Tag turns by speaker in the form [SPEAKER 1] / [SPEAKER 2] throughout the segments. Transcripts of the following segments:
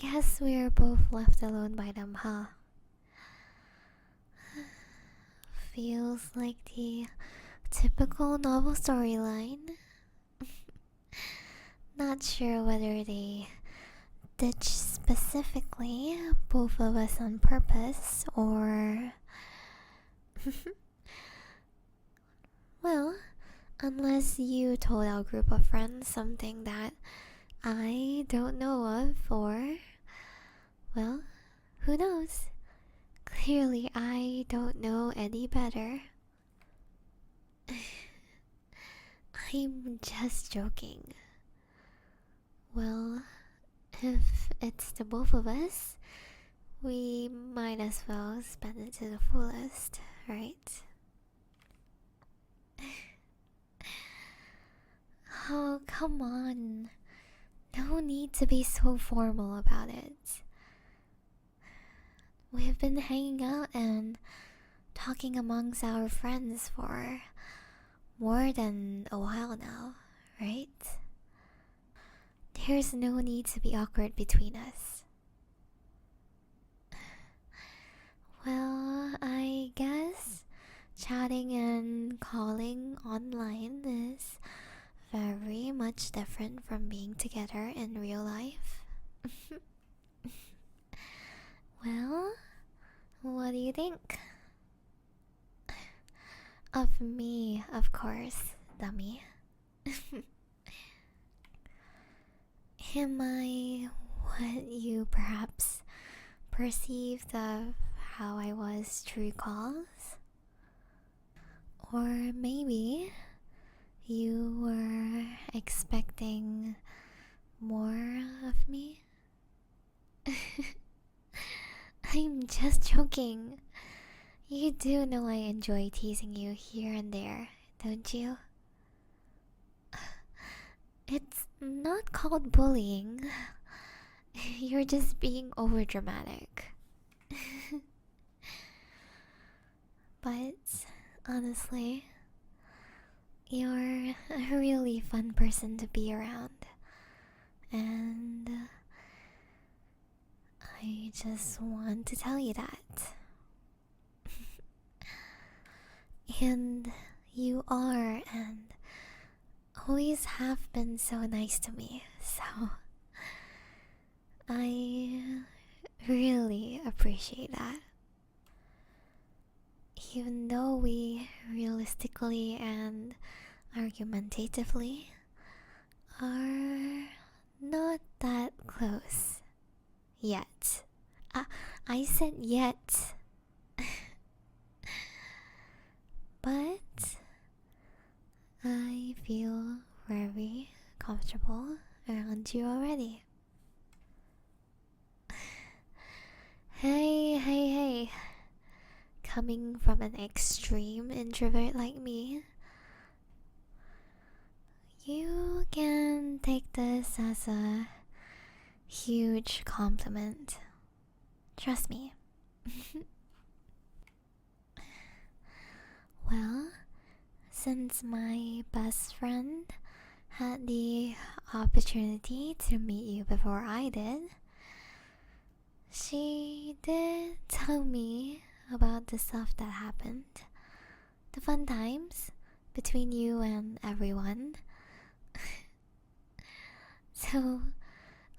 [SPEAKER 1] guess we're both left alone by them, huh? Feels like the typical novel storyline. Not sure whether they ditch specifically both of us on purpose or. Well, unless you told our group of friends something that I don't know of, or. Well, who knows? Clearly, I don't know any better. I'm just joking. Well, if it's the both of us, we might as well spend it to the fullest, right? Oh, come on. No need to be so formal about it. We've been hanging out and talking amongst our friends for more than a while now, right? There's no need to be awkward between us. Well, I guess chatting and calling online is very much different from being together in real life. Well, what do you think? Of me, of course, dummy. Am I what you perhaps perceived of how I was true calls? Or maybe you were expecting more of me? I'm just joking. You do know I enjoy teasing you here and there, don't you? It's not called bullying. You're just being overdramatic. But honestly, you're a really fun person to be around. And I just want to tell you that. And you are and always have been so nice to me, so I really appreciate that. Even though we realistically and argumentatively are not that close yet. I said yet. But I feel very comfortable around you already. Hey. Coming from an extreme introvert like me, you can take this as a huge compliment. Trust me. Well, since my best friend had the opportunity to meet you before I did, she did tell me about the stuff that happened. The fun times between you and everyone. So,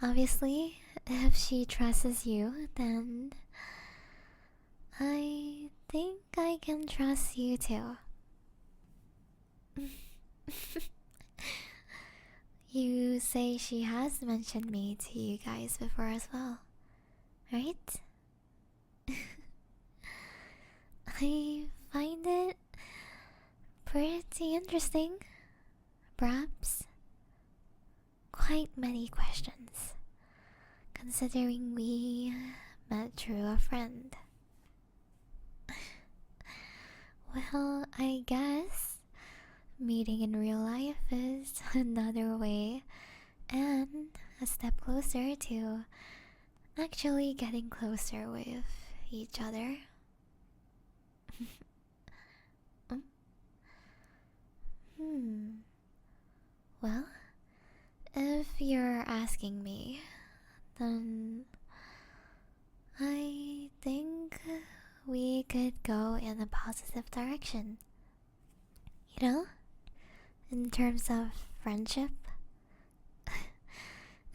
[SPEAKER 1] obviously, if she trusts you, then I think I can trust you too. You say she has mentioned me to you guys before as well, right? I find it pretty interesting. Perhaps quite many questions, considering we met through a friend. Well, I guess meeting in real life is another way and a step closer to actually getting closer with each other. Well, if you're asking me, then I think we could go in a positive direction. You know? In terms of friendship.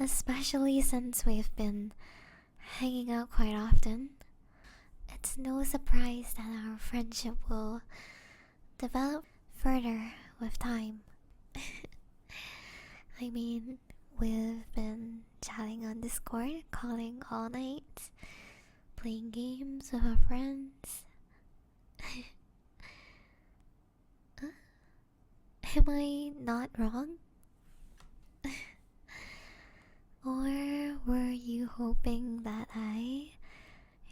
[SPEAKER 1] Especially since we've been hanging out quite often. It's no surprise that our friendship will develop further with time. I mean, we've been chatting on Discord, calling all night, playing games with our friends. Am I not wrong? Or were you hoping that I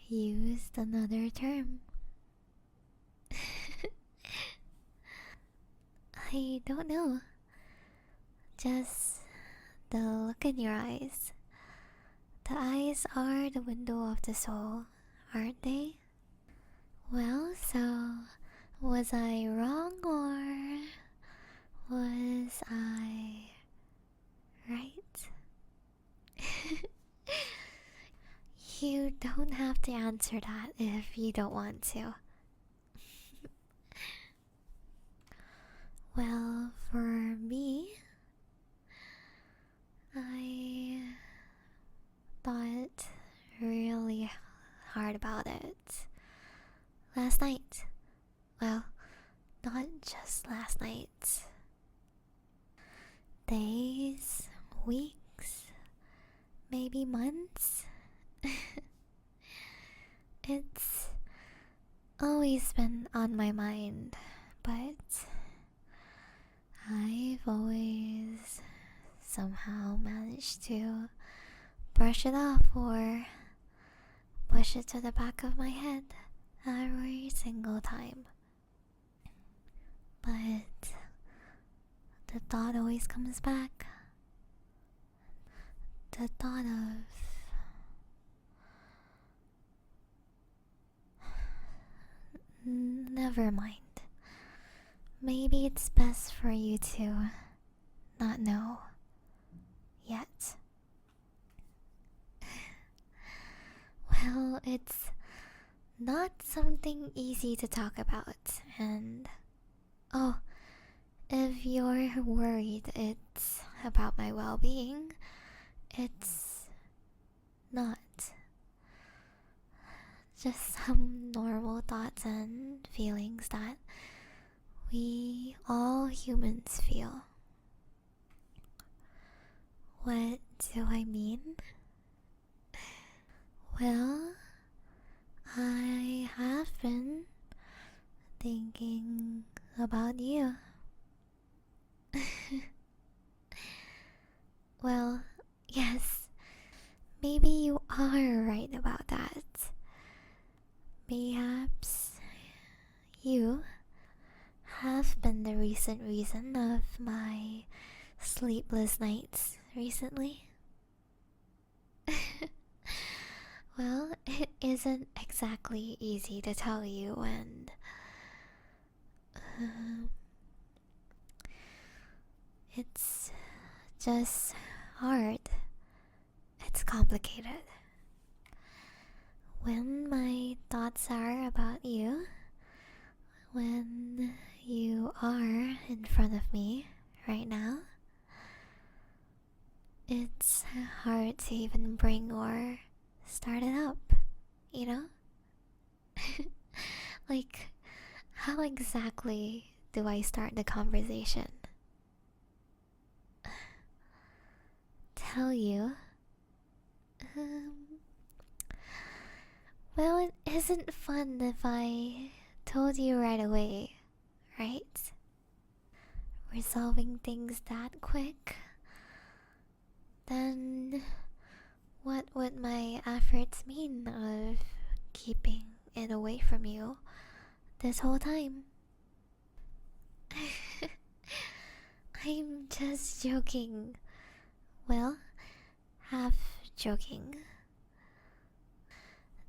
[SPEAKER 1] used another term? I don't know. Just the look in your eyes. The eyes are the window of the soul, aren't they? Well, so was I wrong or was I right? You don't have to answer that if you don't want to. Well, for me, I thought really hard about it last night. Well, not just last night. Days, weeks, maybe months. It's always been on my mind, but I've always somehow managed to brush it off or push it to the back of my head every single time. But the thought always comes back. The thought of never mind. Maybe it's best for you to not know yet. Well, it's not something easy to talk about, and oh, if you're worried it's about my well-being, it's not. Just some normal thoughts and feelings that we all humans feel. What do I mean? Well, I have been thinking about you. Well, yes, maybe you are right about that. Perhaps you have been the recent reason of my sleepless nights recently. Well, it isn't exactly easy to tell you, and it's just hard. It's complicated. When my thoughts are about you, when you are in front of me right now, it's hard to even bring or start it up, you know? Like, how exactly do I start the conversation? Tell you? Well, it isn't fun if I told you right away, right? Resolving things that quick. Then what would my efforts mean of keeping it away from you this whole time? I'm just joking. Well, half joking.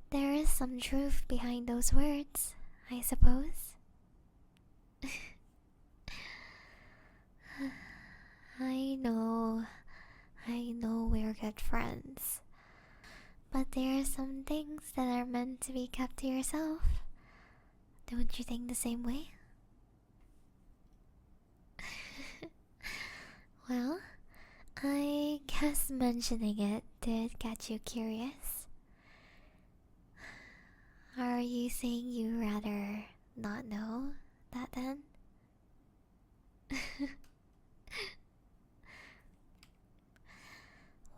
[SPEAKER 1] There is some truth behind those words, I suppose. I know we're good friends. But there are some things that are meant to be kept to yourself. Don't you think the same way? Well, I guess mentioning it did get you curious. Are you saying you rather not know that then?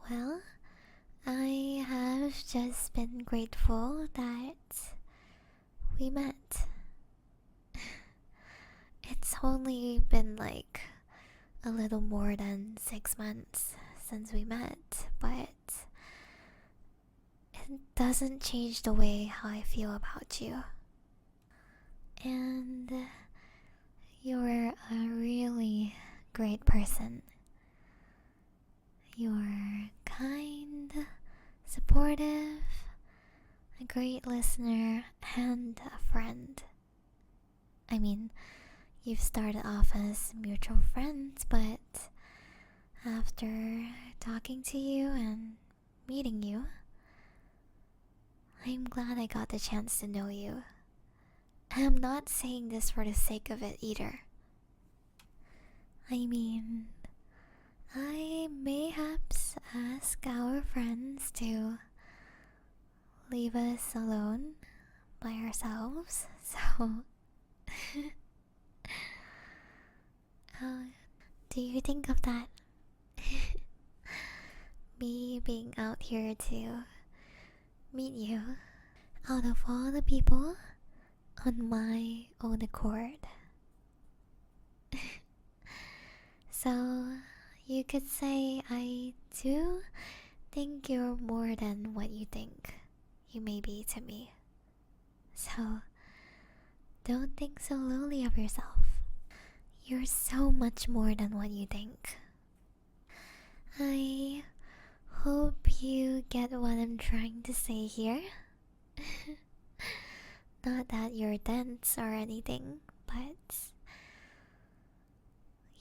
[SPEAKER 1] Well, I have just been grateful that we met. It's only been like a little more than 6 months since we met, but it doesn't change the way how I feel about you. And you're a really great person. You're kind, supportive, a great listener, and a friend. I mean, you've started off as mutual friends, but after talking to you and meeting you, I'm glad I got the chance to know you. I'm not saying this for the sake of it either. I mean, I mayhaps ask our friends to leave us alone by ourselves, so do you think of that? Me being out here to meet you out of all the people on my own accord. So you could say I do think you're more than what you think you may be to me. So don't think so lowly of yourself. You're so much more than what you think. I hope you get what I'm trying to say here. Not that you're dense or anything, but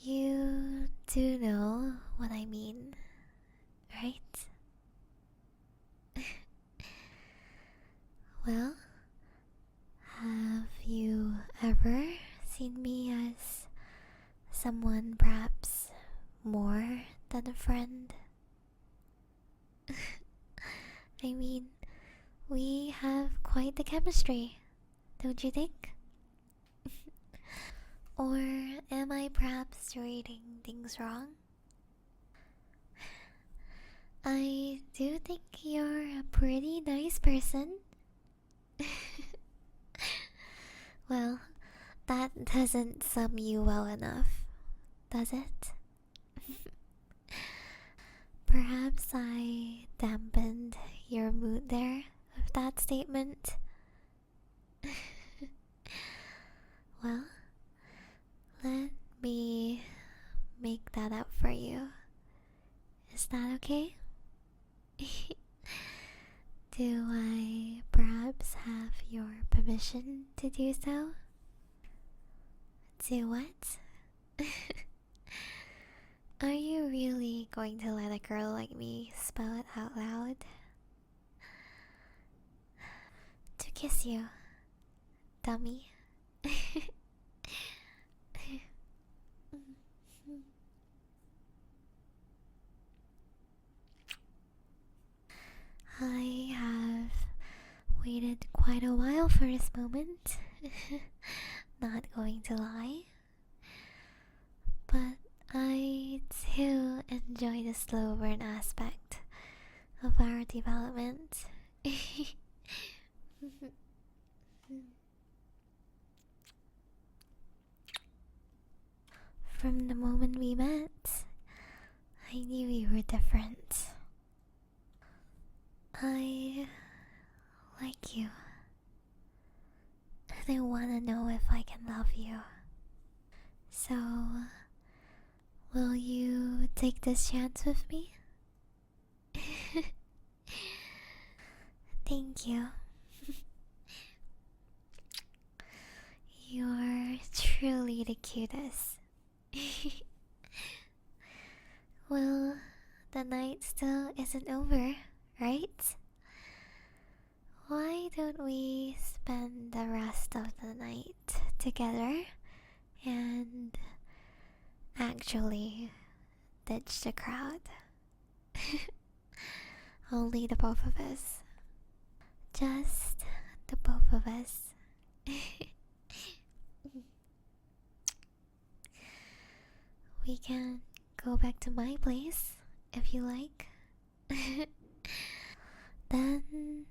[SPEAKER 1] you do know what I mean, right? Well, have you ever seen me as someone perhaps more than a friend? I mean, we have quite the chemistry, don't you think? Or am I perhaps reading things wrong? I do think you're a pretty nice person. Well, that doesn't sum you well enough, does it? Perhaps I dampened your mood there with that statement. Well, let me make that up for you. Is that okay? Do I perhaps have your permission to do so? Do what? Are you really going to let a girl like me spell it out loud? To kiss you, dummy. I have waited quite a while for this moment. Not going to lie. But I too enjoy the slow burn aspect of our development. From the moment we met, I knew you were different. I like you, and I wanna know if I can love you. So, will you take this chance with me? Thank you. You're truly the cutest. Well, the night still isn't over, right? why don't we spend the rest of the night together and actually ditch the crowd? Only the both of us. Just the both of us. We can go back to my place if you like. Then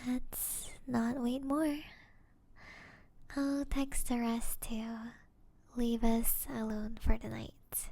[SPEAKER 1] let's not wait more. I'll text the rest to leave us alone for the night.